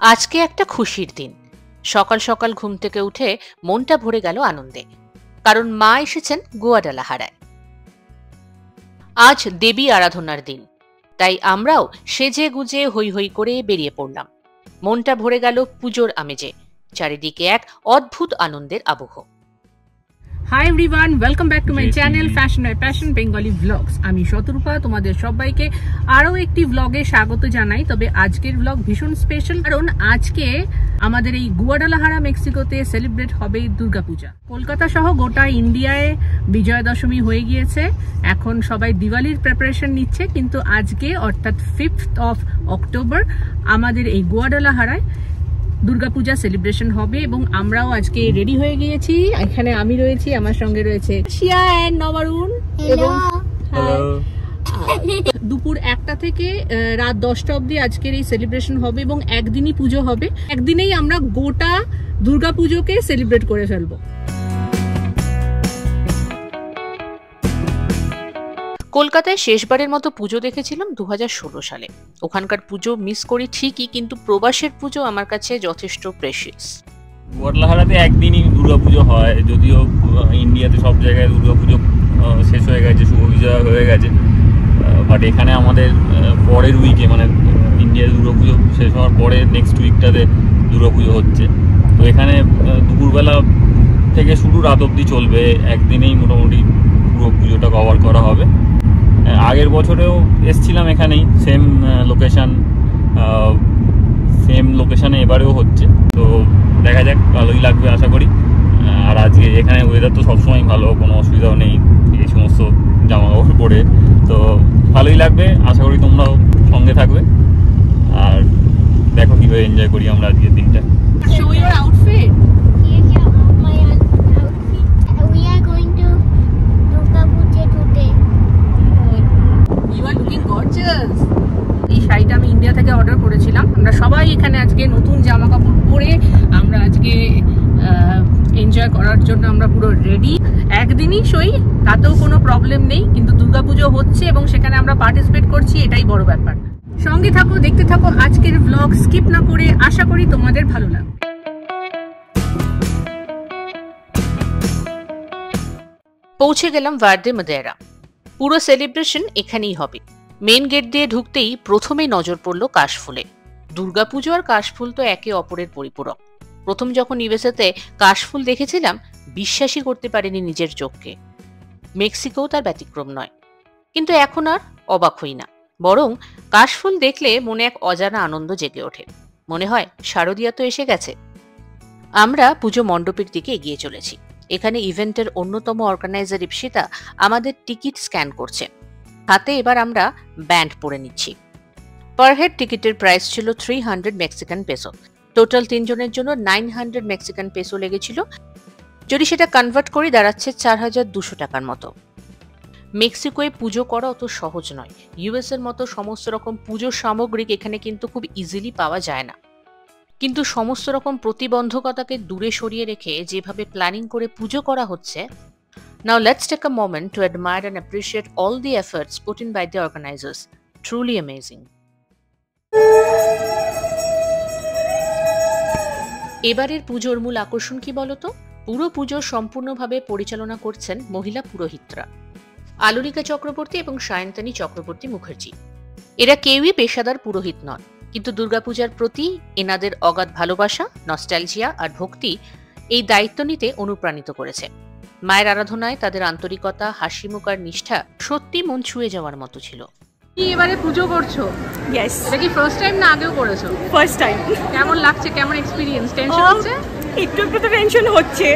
আজকে একটা খুশির দিন। সকাল সকাল ঘুম থেকে উঠে মনটা ভরে গেল আনন্দে, কারণ মা এসেছেন গুয়াডালাহারায়। আজ দেবী আরাধনার দিন, তাই আমরাও সেজে গুজে হই হই করে বেরিয়ে পড়লাম। মনটা ভরে গেল পুজোর আমেজে, চারিদিকে এক অদ্ভুত আনন্দের আবহ। Hi everyone, welcome back to my channel fashion by passion Bengali vlogs. আমি শতরূপা, তোমাদের সবাইকে আরও একটি ভ্লগে স্বাগত জানাই। তবে আজকের ভ্লগ ভীষণ স্পেশাল, কারণ আজকে আমাদের এই গুয়াডালাহারা মেক্সিকোতে সেলিব্রেট হবে দুর্গা পূজা। কলকাতা সহ গোটা ইন্ডিয়ায় বিজয়া দশমী হয়ে গিয়েছে, এখন সবাই দিওয়ালির প্রিপারেশন নিচ্ছে, কিন্তু আজকে অর্থাৎ 5th অফ অক্টোবর আমাদের এই গুয়াডালাহারায় দুর্গাপূজা সেলিব্রেশন হবে এবং আমরাও আজকে রেডি হয়ে গিয়েছি। এখানে আমি রয়েছি, আমার সঙ্গে রয়েছে শিয়া এন্ড নবারুণ এবং দুপুর 1টা থেকে রাত 10টা অবধি আজকের এই সেলিব্রেশন হবে এবং একদিনই পুজো হবে। একদিনেই আমরা গোটা দুর্গাপুজোকে সেলিব্রেট করে ফেলবো। কলকাতায় শেষবারের মতো পুজো দেখেছিলাম 2016 সালে। ওখানকার পুজো মিস করি ঠিকই, কিন্তু প্রবাসের পুজো আমার কাছে যথেষ্ট প্রেশিয়াস। গুয়াডালাহারাতে একদিনই দুর্গাপুজো হয়, যদিও ইন্ডিয়াতে সব জায়গায় দুর্গাপুজো শেষ হয়ে গেছে, শুভ বিজয়া হয়ে গেছে, বাট এখানে আমাদের পরের উইকে, মানে ইন্ডিয়ার দুর্গাপুজো শেষ হওয়ার পরে নেক্সট উইকটাতে দুর্গাপুজো হচ্ছে। তো এখানে দুপুরবেলা থেকে শুরু রাত অবধি চলবে, একদিনেই মোটামুটি পুরো পুজোটা কভার করা হবে। আগের বছরেও এসছিলাম এখানেই, সেম লোকেশানে এবারেও হচ্ছে। তো দেখা যাক, ভালোই লাগবে আশা করি। আর আজকে এখানে ওয়েদার তো সবসময় ভালো, কোনো অসুবিধাও নেই এই সমস্ত জামা কাপড় পরে, তো ভালোই লাগবে। আশা করি তোমরাও সঙ্গে থাকবে, আর দেখো কীভাবে এনজয় করি আমরা আজকের দিনটা। এই শাড়িটা আমি ইন্ডিয়া থেকে অর্ডার করেছিলাম। আমরা সবাই এখানে আজকে নতুন জামা কাপড় পরে আমরা আজকে এনজয় করার জন্য আমরা পুরো রেডি। একদিনই সই, তাতেও কোনো প্রবলেম নেই, কিন্তু দুর্গাপুজো হচ্ছে এবং সেখানে আমরা পার্টিসিপেট করছি, এটাই বড় ব্যাপার। সঙ্গে থাকো, দেখতে থাকো আজকের ব্লগ, স্কিপ না করে। আশা করি তোমাদের ভালো লাগবে। পৌঁছে গেলাম ভার্দে মাদেরা। পুরো সেলিব্রেশন এখানেই হবে। মেন গেট দিয়ে ঢুকতেই প্রথমেই নজর পড়ল কাশফুলে। দুর্গাপুজো আর কাশফুল তো একে অপরের পরিপূরক। প্রথম যখন ইউএসএতে কাশফুল দেখেছিলাম, বিশ্বাসই করতে পারিনি নিজের চোখকে। মেক্সিকোও তার ব্যতিক্রম নয়, কিন্তু এখন আর অবাক হই না, বরং কাশফুল দেখলে মনে এক অজানা আনন্দ জেগে ওঠে। মনে হয় শারদিয়া তো এসে গেছে। আমরা পুজো মণ্ডপের দিকে এগিয়ে চলেছি। এখানে ইভেন্টের অন্যতম অর্গানাইজার ইপসিতা আমাদের টিকিট স্ক্যান করছে। হাতে এবার আমরা ব্যান্ড পরে নিচ্ছি। পার হেড টিকিটের প্রাইস ছিল 300 মেক্সিকান পেসো। টোটাল 3 জনের জন্য 900 মেক্সিকান পেসো লেগেছিল। যদি সেটা কনভার্ট করি দাঁড়াচ্ছে 4200 টাকার মতো। মেক্সিকোয় পুজো করা অত সহজ নয়। ইউএস এর মতো সমস্ত রকম পুজোর সামগ্রিক এখানে কিন্তু খুব ইজিলি পাওয়া যায় না, কিন্তু সমস্ত রকম প্রতিবন্ধকতাকে দূরে সরিয়ে রেখে যেভাবে প্ল্যানিং করে পুজো করা হচ্ছে, now let's take a moment to admire and appreciate all the efforts put in by the organizers. Truly amazing. এবারের পুজোর মূল আকর্ষণ কি বলতো? পুরো পুজো সম্পূর্ণভাবে পরিচালনা করছেন মহিলা পুরোহিতরা, আলোরিকা চক্রবর্তী এবং সায়ন্তনী চক্রবর্তী মুখার্জি। এরা কেউই পেশাদার পুরোহিত নন, কিন্তু দুর্গাপূজার প্রতি এনাদের অগাধ ভালোবাসা, নস্টালজিয়া আর ভক্তি এই দায়িত্ব নিতে অনুপ্রাণিত করেছে। মায়ের আরাধনায় তাদের আন্তরিকতা, হাসিমুখ আর নিষ্ঠা সত্যি মন ছুঁয়ে যাওয়ার মতো ছিল। কি এবারে পুজো করছো? ইয়েস। এটা কি ফার্স্ট টাইম না আগেও করেছো? First time. কেমন লাগছে, কেমন এক্সপিরিয়েন্স? টেনশন হচ্ছে? একটু তো টেনশন হচ্ছে,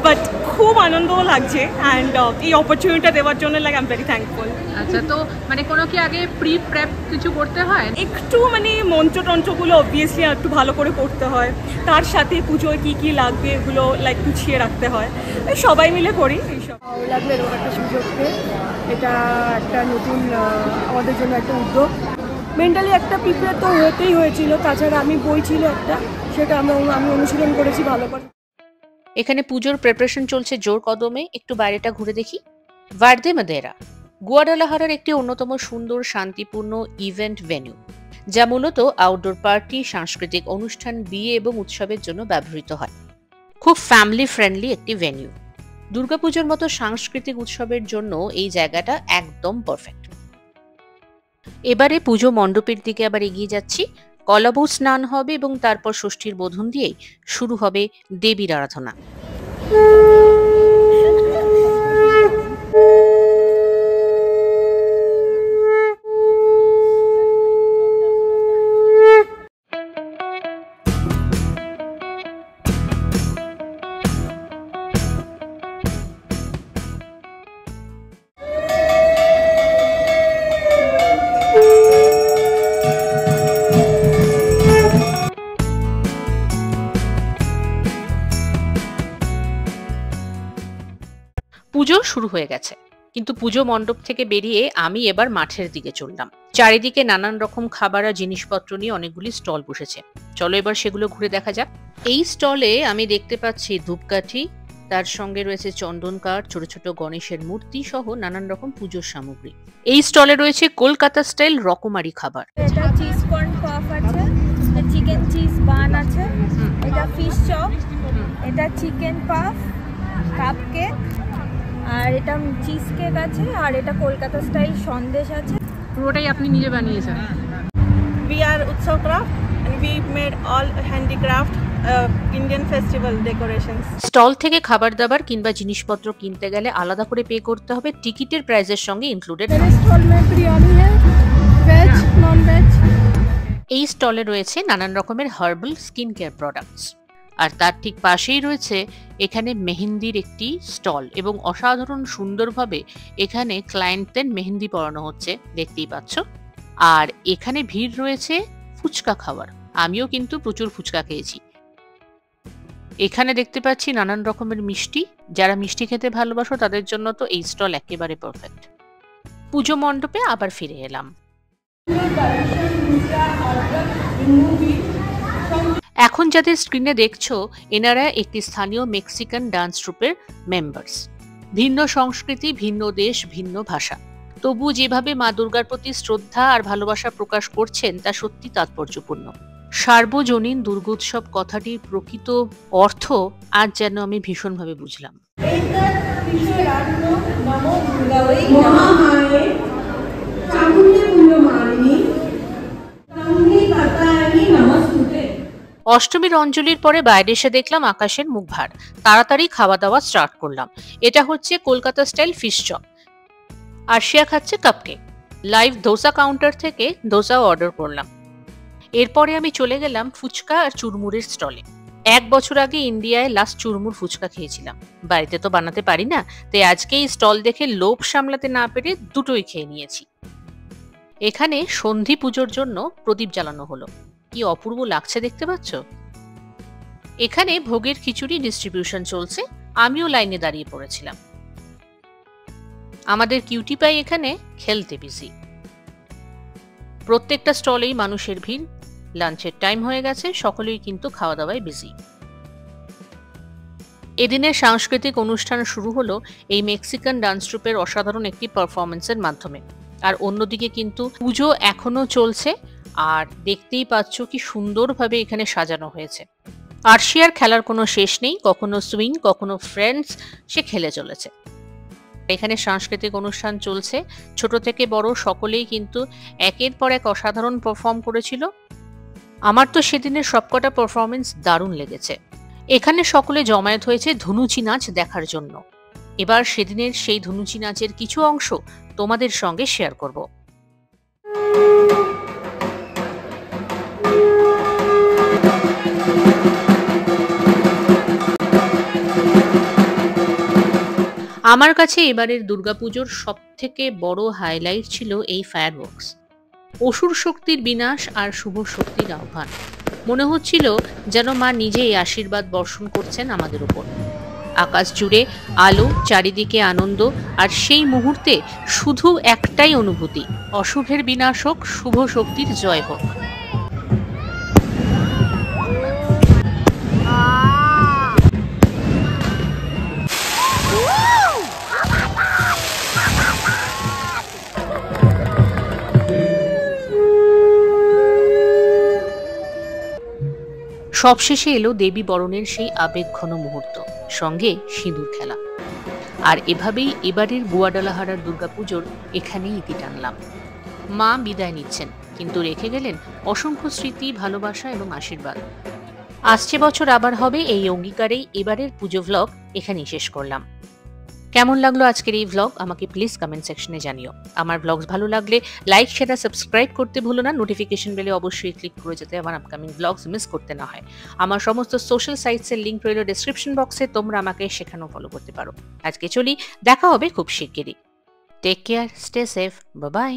বাট খুব আনন্দও লাগছে। অ্যান্ড এই অপরচুনিটিটা দেওয়ার জন্য আই এম ভেরি থ্যাঙ্কফুল। আচ্ছা, তো মানে কোনো কি আগে প্রি প্রেপ কিছু করতে হয়? একটু মানে মন্ত্রতন্ত্রগুলো অবভিয়াসলি একটু ভালো করে করতে হয়, তার সাথে পুজোয় কী কী লাগবে এগুলো গুছিয়ে রাখতে হয়। সবাই মিলে করি এইসব। ভালো লাগলো এরকম একটা সুযোগ পেয়ে। এটা একটা নতুন আমাদের জন্য একটা উদ্যোগ। মেন্টালি একটা প্রিপেয়ার তো হতেই হয়েছিল, তাছাড়া আমি বই ছিল একটা, সেটা আমি অনুশীলন করেছি ভালো করে। এখানে পুজোর প্রিপারেশন চলছে জোর কদমে। একটু বাইরেটা ঘুরে দেখি। ভার্দে মাদেরা গুয়াডালাহারার একটি অন্যতম সুন্দর শান্তিপূর্ণ ইভেন্ট ভেন্যু, যা মূলত আউটডোর পার্টি, সাংস্কৃতিক অনুষ্ঠান, বিয়ে এবং উৎসবের জন্য ব্যবহৃত হয়। খুব ফ্যামিলি ফ্রেন্ডলি একটি ভেন্যু। দুর্গাপুজোর মতো সাংস্কৃতিক উৎসবের জন্য এই জায়গাটা একদম পারফেক্ট। এবারে পুজো মণ্ডপের দিকে আবার এগিয়ে যাচ্ছি। কলাবৌ স্নান হবে এবং তারপর ষষ্ঠীর বোধন দিয়েই শুরু হবে দেবীর আরাধনা। পুজো শুরু হয়ে গেছে, কিন্তু পুজো মণ্ডপ থেকে বেরিয়ে আমি এবার মাঠের দিকে চললাম। চারিদিকে নানান রকম খাবার আর জিনিসপত্র নিয়ে অনেকগুলি স্টল বসেছে। চলো এবার সেগুলো ঘুরে দেখা যাক। এই স্টলে আমি দেখতে পাচ্ছি ধূপকাঠি, তার সঙ্গে রয়েছে চন্দন কাঠ, ছোট ছোট গণেশের মূর্তি সহ নানান রকম পুজোর সামগ্রী। এই স্টলে রয়েছে কলকাতা স্টাইল রকমারি খাবার। এটা চিজ কর্ন পাফ আছে, চিকেন চিজ বান আছে, এটা ফিশ চপ, এটা চিকেন পাফ, কাপ কেক, আর এটা চিজ কেক আছে, আর এটা কলকাতা স্টাইল সন্দেশ আছে। পুরোটাই আপনি নিজে বানিয়েছেন? We are Utsav Craft and we made all handicraft Indian festival decorations. Stall থেকে খাবার দাবার কিংবা জিনিসপত্র কিনতে গেলে আলাদা করে পে করতে হবে, টিকিটের প্রাইসের সঙ্গে ইনক্লুডেড। এই স্টলে রয়েছে নানান রকমের হার্বাল স্কিন কেয়ার প্রোডাক্টস, আর তার ঠিক পাশেই রয়েছে এখানে মেহেন্দির একটি স্টল এবং অসাধারণ সুন্দরভাবে এখানে ক্লায়েন্টদের মেহেন্দি পরানো হচ্ছে, দেখতেই পাচ্ছ। আর এখানে ভিড় রয়েছে ফুচকা খাওয়ার। আমিও কিন্তু প্রচুর ফুচকা খেয়েছি। এখানে দেখতে পাচ্ছি নানান রকমের মিষ্টি। যারা মিষ্টি খেতে ভালোবাসো তাদের জন্য তো এই স্টল একেবারে পারফেক্ট। পুজো মণ্ডপে আবার ফিরে এলাম। এখন যাদের স্ক্রিনে দেখছো এনারা একটি স্থানীয় মেক্সিকান ডান্স ট্রুপের মেম্বার্স। ভিন্ন সংস্কৃতি, ভিন্ন দেশ, ভিন্ন ভাষা, তবু যেভাবে মা দুর্গার প্রতি শ্রদ্ধা আর ভালোবাসা প্রকাশ করছেন তা সত্যি তাৎপর্যপূর্ণ। সার্বজনীন দুর্গোৎসব কথাটির প্রকৃত অর্থ আজ যেন আমি ভীষণভাবে বুঝলাম। অষ্টমীর অঞ্জলির পরে বাইরে এসে দেখলাম আকাশের মুখ ভার। তাড়াতাড়ি খাওয়া দাওয়া স্টার্ট করলাম। এটা হচ্ছে Kolkata style fish chop, Arshia খাচ্ছে কাপকেক। লাইভ ধোসা কাউন্টার থেকে ধোসাও অর্ডার করলাম। এরপরে আমি চলে গেলাম ফুচকা আর চুরমুরের স্টলে। 1 বছর আগে ইন্ডিয়ায় লাস্ট চুরমুর ফুচকা খেয়েছিলাম। বাড়িতে তো বানাতে পারি না, তাই আজকে এই স্টল দেখে লোভ সামলাতে না পেরে দুটোই খেয়ে নিয়েছি। এখানে সন্ধি পুজোর জন্য প্রদীপ জ্বালানো হলো, কি অপূর্ব লাগছে দেখতে পাচ্ছ। এখানে ভোগের খিচুড়ি ডিস্ট্রিবিউশন চলছে, আমিও লাইনে দাঁড়িয়ে পড়েছিলাম। আমাদের কিউটি পাই এখানে খেলতে বিজি। প্রত্যেকটা স্টলেই মানুষের ভিড়। লাঞ্চের টাইম হয়ে গেছে, সকলেই কিন্তু খাওয়া দাওয়ায় বিজি। এদিনের সাংস্কৃতিক অনুষ্ঠান শুরু হলো এই মেক্সিকান ডান্স ট্রুপের অসাধারণ একটি পারফরমেন্সের মাধ্যমে। আর অন্যদিকে কিন্তু পুজো এখনো চলছে, আর দেখতেই পাচ্ছ কি সুন্দরভাবে এখানে সাজানো হয়েছে। আরশিয়ার খেলার কোনো শেষ নেই, কখনো সুইং, কখনো ফ্রেন্ডস, সে খেলে চলেছে। এখানে সাংস্কৃতিক অনুষ্ঠান চলছে, ছোট থেকে বড় সকলেই কিন্তু একের পর এক অসাধারণ পারফর্ম করেছিল। আমার তো সেদিনের সবকটা পারফরমেন্স দারুণ লেগেছে। এখানে সকলে জমায়েত হয়েছে ধুনুচি নাচ দেখার জন্য। এবার সেদিনের সেই ধুনুচি নাচের কিছু অংশ তোমাদের সঙ্গে শেয়ার করব। আমার কাছে এবারের দুর্গাপুজোর সবথেকে বড় হাইলাইট ছিল এই ফায়ারওয়ার্কস। অসুর শক্তির বিনাশ আর শুভ শক্তির আহ্বান। মনে হচ্ছিল যেন মা নিজেই আশীর্বাদ বর্ষণ করছেন আমাদের উপর। আকাশ জুড়ে আলো, চারিদিকে আনন্দ, আর সেই মুহূর্তে শুধু একটাই অনুভূতি, অশুভের বিনাশ হোক, শুভ শক্তির জয় হোক। সবশেষে এলো দেবী বরণের সেই আবেগঘন মুহূর্ত, সঙ্গে সিঁদুর খেলা। আর এভাবেই এবারের গুয়াডালাহারার দুর্গাপুজোর এখানেই ইতি টানলাম। মা বিদায় নিচ্ছেন, কিন্তু রেখে গেলেন অসংখ্য স্মৃতি, ভালোবাসা এবং আশীর্বাদ। আসছে বছর আবার হবে এই অঙ্গীকারেই এবারের পুজো ভ্লগ এখানেই শেষ করলাম। কেমন লাগলো আজকের এই ভ্লগ আমাকে প্লিজ কমেন্ট সেকশনে জানিও। আমার ভ্লগস ভালো লাগলে লাইক, শেয়ার আর সাবস্ক্রাইব করতে ভুলো না। নোটিফিকেশন বেলে অবশ্যই ক্লিক করে যেতে আমার আপকামিং ভ্লগস মিস করতে না হয়। আমার সমস্ত সোশ্যাল সাইটসের লিঙ্ক রইল ডেসক্রিপশন বক্সে, তোমরা আমাকে সেখানেও ফলো করতে পারো। আজকে চলি, দেখা হবে খুব শিগগিরই। Take care, stay safe, bye by.